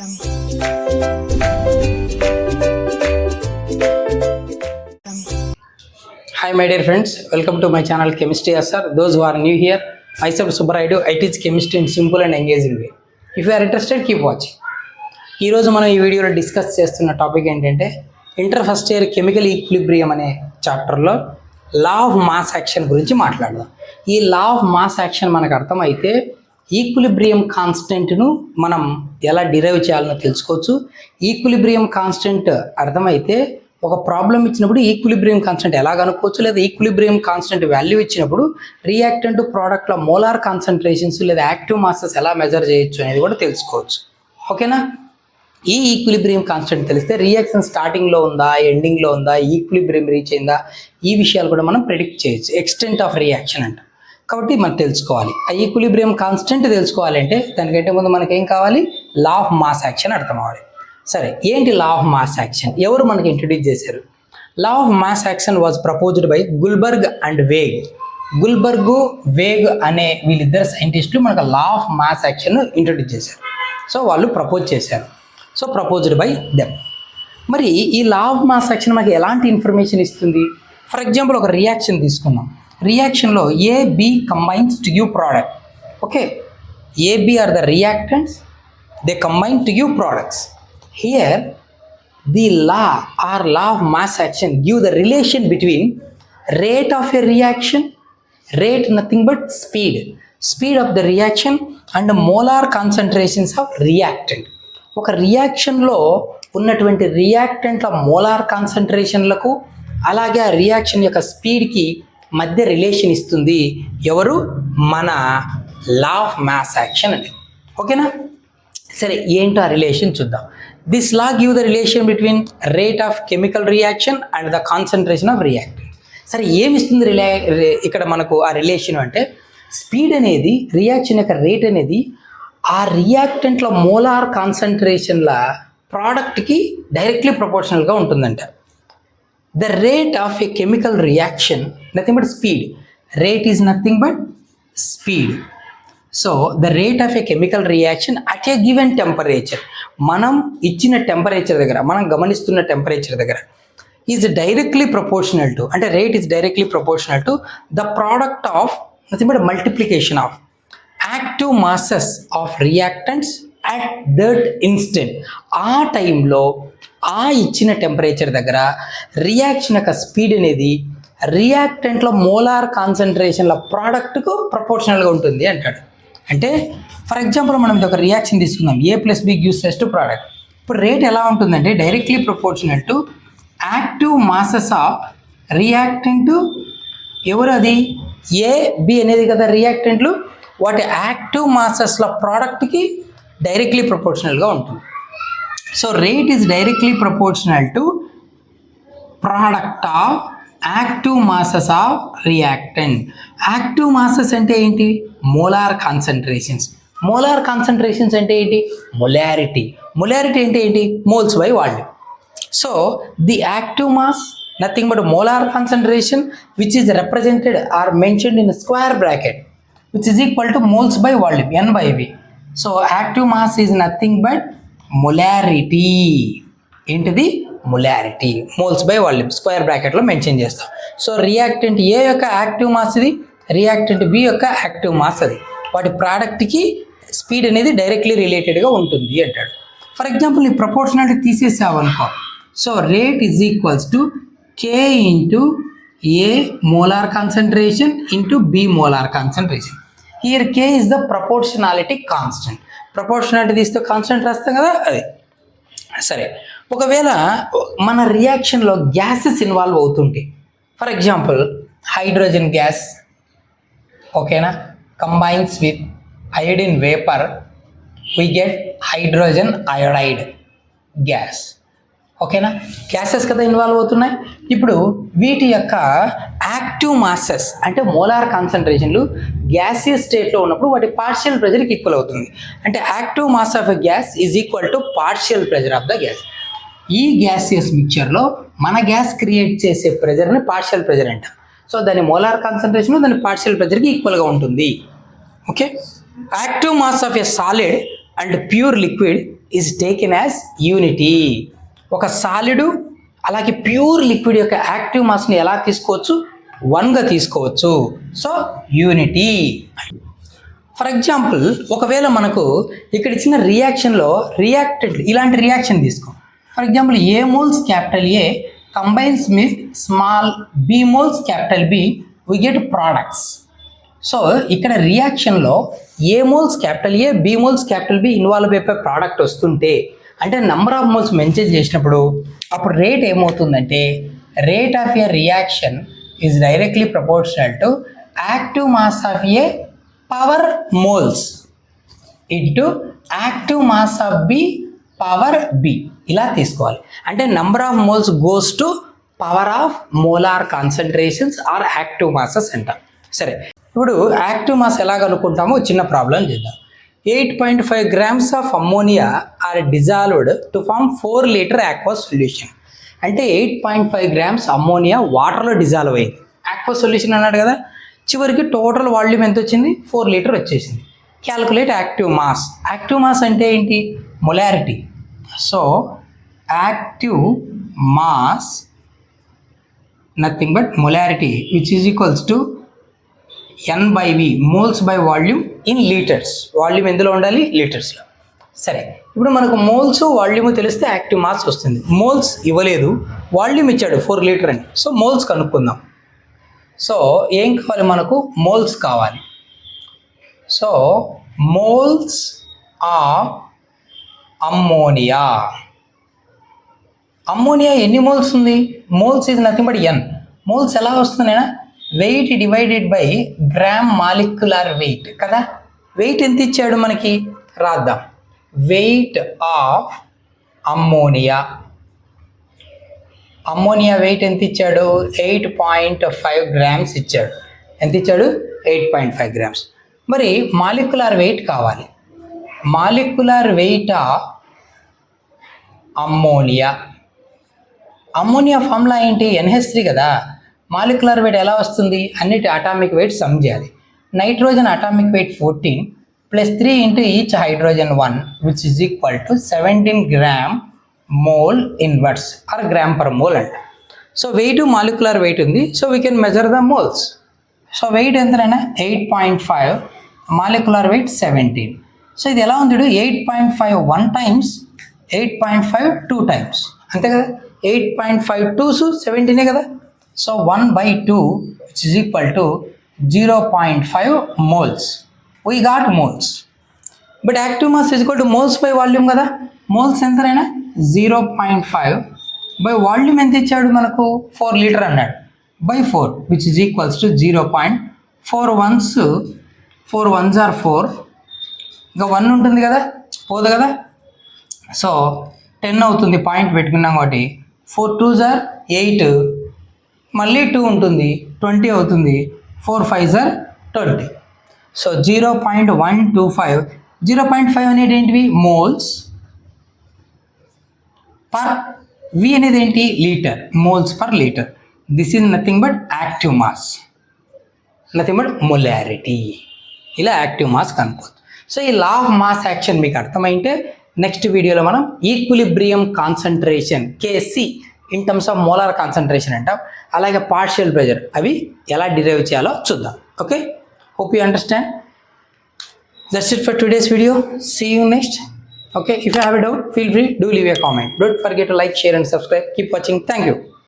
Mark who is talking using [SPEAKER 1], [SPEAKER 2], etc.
[SPEAKER 1] Hi my dear friends, welcome to my channel Chemistry SR. Those who are new here, myself Subbaraidu. I teach chemistry in simple and engaging way. If you are interested, keep watching. ఈ రోజు మనం ఈ వీడియోలో discuss చేస్తున్న topic ఏంటంటే inter first year chemical equilibrium అనే చాప్టర్లో law of mass action గురించి మాట్లాడదాం. ఈ లా ఆఫ్ మాస్ యాక్షన్ మనకు అర్థమైతే ఈక్విలిబ్రియం కాన్స్టెంట్ను మనం ఎలా డిరైవ్ చేయాలనో తెలుసుకోవచ్చు. ఈక్విలిబ్రియం కాన్స్టెంట్ అర్థమైతే ఒక ప్రాబ్లం ఇచ్చినప్పుడు ఈక్విలిబ్రియం కాన్స్టెంట్ ఎలా కనుక్కోవచ్చు, లేదా ఈక్విలిబ్రియం కాన్స్టెంట్ వాల్యూ ఇచ్చినప్పుడు రియాక్టెంట్ ప్రోడక్ట్ల మోలార్ కాన్సన్ట్రేషన్స్ లేదా యాక్టివ్ మాసెస్ ఎలా మెజర్ చేయొచ్చు అనేది కూడా తెలుసుకోవచ్చు. ఓకేనా? ఈ ఈక్విలిబ్రియం కాన్స్టెంట్ తెలిస్తే రియాక్షన్ స్టార్టింగ్లో ఉందా, ఎండింగ్లో ఉందా, ఈక్విలిబ్రియం రీచ్ అయిందా, ఈ విషయాలు కూడా మనం ప్రెడిక్ట్ చేయొచ్చు. ఎక్స్టెంట్ ఆఫ్ రియాక్షన్ అంట. కాబట్టి మనం తెలుసుకోవాలి. ఆ ఈక్విలిబ్రియం కాన్స్టెంట్ తెలుసుకోవాలంటే దానికంటే ముందు మనకేం కావాలి? లా ఆఫ్ మాస్ యాక్షన్ అర్థం అవ్వాలి. సరే, ఏంటి లా ఆఫ్ మాస్ యాక్షన్? ఎవరు మనకి ఇంట్రడ్యూస్ చేశారు? Law of mass action was proposed by Gulbarg and vague. Gulbarg, vague అనే వీళ్ళిద్దరు సైంటిస్టులు మనకు law of mass action introduce చేశారు. సో వాళ్ళు ప్రపోజ్ చేశారు. So proposed by them. మరి ఈ లా ఆఫ్ మాస్ యాక్షన్ మనకి ఎలాంటి ఇన్ఫర్మేషన్ ఇస్తుంది? ఫర్ ఎగ్జాంపుల్ ఒక రియాక్షన్ తీసుకుందాం. రియాక్షన్లో A B combines to give product. Okay, A B are the reactants, they combine to give products. Here, the law or law of mass action give the relation between rate of a reaction, rate nothing but speed of the reaction and molar concentrations of reactant. ఒక రియాక్షన్లో ఉన్నటువంటి రియాక్టెంట్ల molar కాన్సన్ట్రేషన్లకు అలాగే ఆ reaction యొక్క స్పీడ్కి మధ్య relation ఇస్తుంది ఎవరు? మన law of mass action అని. ఓకేనా? సరే, ఏంటో ఆ రిలేషన్ చూద్దాం. This law gives the relation between rate of chemical reaction and the concentration of reactant. సరే, ఏమి ఇస్తుంది ఇక్కడ మనకు ఆ రిలేషన్ అంటే స్పీడ్ అనేది, రియాక్షన్ యొక్క రేట్ అనేది ఆ రియాక్టెంట్ల మోలార్ కాన్సన్ట్రేషన్ల ప్రోడక్ట్కి డైరెక్ట్లీ ప్రపోర్షనల్గా ఉంటుందంట. The rate of A chemical reaction nothing but speed. Rate is nothing but speed. So the rate of A chemical reaction at a given temperature, మనం ఇచ్చిన temperature దగ్గర, మనం గమనిస్తున్న టెంపరేచర్ దగ్గర ఈజ్ డైరెక్ట్లీ ప్రపోర్షనల్ టు, అంటే rate is directly proportional to the product of nothing but multiplication of active masses of reactants at that instant. ఆ టైంలో ఆ ఇచ్చిన టెంపరేచర్ దగ్గర రియాక్షన్ యొక్క స్పీడ్ అనేది రియాక్టెంట్లో మోలార్ కాన్సన్ట్రేషన్ల ప్రోడక్ట్కు ప్రపోర్షనల్గా ఉంటుంది అంటాడు. అంటే ఫర్ ఎగ్జాంపుల్ మనం ఇది ఒక రియాక్షన్ తీసుకుందాం, A plus B gives rise to product. ఇప్పుడు రేట్ ఎలా ఉంటుందంటే directly proportional to active masses of reactant. ఎవరు అది? ఏ బి అనేది కదా రియాక్టెంట్లు, వాటి యాక్టివ్ మాసెస్ల ప్రోడక్ట్కి డైరెక్ట్లీ ప్రపోర్షనల్గా ఉంటుంది. So rate is directly proportional to product of active masses of reactant. Active masses అంటే ఏంటి? Molar concentrations. మోలార్ కాన్సన్ట్రేషన్స్ అంటే ఏంటి? మొలారిటీ. మొలారిటీ అంటే ఏంటి? Moles by volume. So the active mass nothing but molar concentration which is represented or mentioned in square bracket which is equal to moles by volume, N by V. So active mass is nothing but molarity. ఏంటిది? Molarity. Moles by volume square బ్రాకెట్లో mention చేస్తాం. So reactant A యొక్క active mass ఇది, reactant B యొక్క active mass అది. వాటి ప్రోడక్ట్కి speed అనేది డైరెక్ట్లీ రిలేటెడ్గా ఉంటుంది అంటాడు. ఫర్ ఎగ్జాంపుల్ ఈ ప్రపోర్షనాలిటీ తీసేసావనుకో, so rate is equals to K into A molar concentration into B molar concentration. Here K is the proportionality constant. Proportionality తీస్తే కాన్స్టెంట్ రాస్తాం కదా అది. సరే, ఒకవేళ మన రియాక్షన్లో గ్యాసెస్ ఇన్వాల్వ్ అవుతుంటాయి. ఫర్ ఎగ్జాంపుల్ హైడ్రోజన్ గ్యాస్, ఓకేనా, combines with iodine vapour, we get hydrogen iodide gas. ఓకేనా, గ్యాసెస్ కదా ఇన్వాల్వ్ అవుతున్నాయి. ఇప్పుడు వీటి యొక్క యాక్టివ్ మాసెస్ అంటే మోలార్ కాన్సన్ట్రేషన్లు గ్యాసియస్ స్టేట్లో ఉన్నప్పుడు వాటి పార్షియల్ ప్రెజర్కి ఈక్వల్ అవుతుంది. అంటే active mass of a gas is equal to partial pressure of the gas. ఈ గ్యాసియస్ మిక్చర్లో మన గ్యాస్ క్రియేట్ చేసే ప్రెజర్ని పార్షియల్ ప్రెజర్ అంటాం. సో దాని మోలార్ కాన్సన్ట్రేషన్ దాని పార్షియల్ ప్రెజర్కి ఈక్వల్గా ఉంటుంది. Okay, active mass of a solid and pure liquid is taken as unity. ఒక solid అలాగే ప్యూర్ లిక్విడ్ యొక్క యాక్టివ్ మాస్ని ఎలా తీసుకోవచ్చు? 1గా తీసుకోవచ్చు. So unity. ఫర్ ఎగ్జాంపుల్, ఒకవేళ మనకు ఇక్కడ ఇచ్చిన రియాక్షన్లో రియాక్టెడ్ ఇలాంటి రియాక్షన్ తీసుకో. For example, A moles capital A combines with small B moles capital B, we get products. So ఇక్కడ రియాక్షన్లో A moles capital A, B moles capital B involve అయిపోయి ప్రోడక్ట్ వస్తుంటే, అంటే నెంబర్ ఆఫ్ మోల్స్ మెన్షన్ చేసినప్పుడు అప్పుడు rate ఏమవుతుందంటే, rate of A reaction is directly proportional to active mass of A power moles into active mass of B power B. ఇలా తీసుకోవాలి. అంటే number of moles goes to power of molar concentrations or active masses అంటాం. సరే, ఇప్పుడు active mass ఎలా కనుక్కుంటామో చిన్న problem చేద్దాం. 8.5 grams of ammonia are dissolved to form 4 liter aqueous solution. అంటే 8.5 grams అమ్మోనియా వాటర్లో డిజాల్వ్ అయింది. aqueous సొల్యూషన్ అన్నాడు కదా. చివరికి టోటల్ వాల్యూమ్ ఎంత వచ్చింది? 4 liter వచ్చేసింది. Calculate active mass. Active mass అంటే ఏంటి? Molarity. So active mass nothing but molarity which is equals to N/V, moles by volume in litres. Volume ఎందులో ఉండాలి? లీటర్స్లో. సరే, ఇప్పుడు మనకు మోల్స్ వాల్యూమ్ తెలిస్తే యాక్టివ్ మాస్ వస్తుంది. మోల్స్ ఇవ్వలేదు, వాల్యూమ్ ఇచ్చాడు 4 liter అని. సో మోల్స్ కనుక్కుందాం. సో ఏం కావాలి మనకు? మోల్స్ కావాలి. So moles of ammonia. Ammonia ఎన్ని మోల్స్ ఉంది? Moles is nothing but N. Moles ఎలా వస్తుందేనా? Weight divided by gram molecular weight కదా. వెయిట్ ఎంత ఇచ్చాడు మనకి? రాద్దాం. Weight of ammonia. Ammonia weight ఎంత ఇచ్చాడు? 8.5 grams ఇచ్చాడు. ఎంత ఇచ్చాడు? 8.5 grams. మరి మాలిక్యులర్ వెయిట్ కావాలి. Molecular weight of ammonia. Ammonia formula ఏంటి? NH3 కదా. మాలిక్యులర్ వెయిట్ ఎలా వస్తుంది? అన్నిటి అటామిక్ వెయిట్ సమ్ చేయాలి. Nitrogen atomic weight 14 + 3 into each hydrogen 1 which is equal to 17 gram mole inverse or gram per mole అంట. So weight molecular weight ఉంది. So we can measure the moles. So weight ఎంతైనా 8.5, molecular weight 17. So ఇది ఎలా ఉంది? 8.5 1 times, 8.5 2 times, అంతే కదా. 8.5 2s 17 కదా. So 1/2 which is equal to 0.5 moles. We got moles. But active mass is equal to moles by volume కదా. Moles ఎంతైనా 0.5 by volume ఎంత ఇచ్చాడు మనకు? 4 liter అన్నాడు. By 4 which is equals to 0.4 1s 4 1s are 4. ఇంకా 1 ఉంటుంది కదా, పోదు కదా. సో 10 అవుతుంది, పాయింట్ పెట్టుకున్నాం కాబట్టి. 4 2s are 8, మళ్ళీ 2 ఉంటుంది, 20 అవుతుంది. 4 5s are 20. సో 0.125. 0.5 అనేది ఏంటివి? మోల్స్ పర్ వి అనేది ఏంటి? Litre. Moles per litre. This is nothing but active mass, nothing but molarity. ఇలా యాక్టివ్ మాస్ కనుక్కోవచ్చు. సో ఈ లా ఆఫ్ మాస్ యాక్షన్ మీకు అర్థమైంటే నెక్స్ట్ వీడియోలో మనం equilibrium concentration KC in terms of molar concentration అంటాం. అలాగే పార్షియల్ ప్రెజర్ అవి ఎలా డిరైవ్ చేయాలో చూద్దాం. Okay, hope you understand. That's it for today's video. See you next. Okay, if you have a doubt, feel free, do leave a comment. Don't forget to like, share and subscribe. Keep watching. Thank you.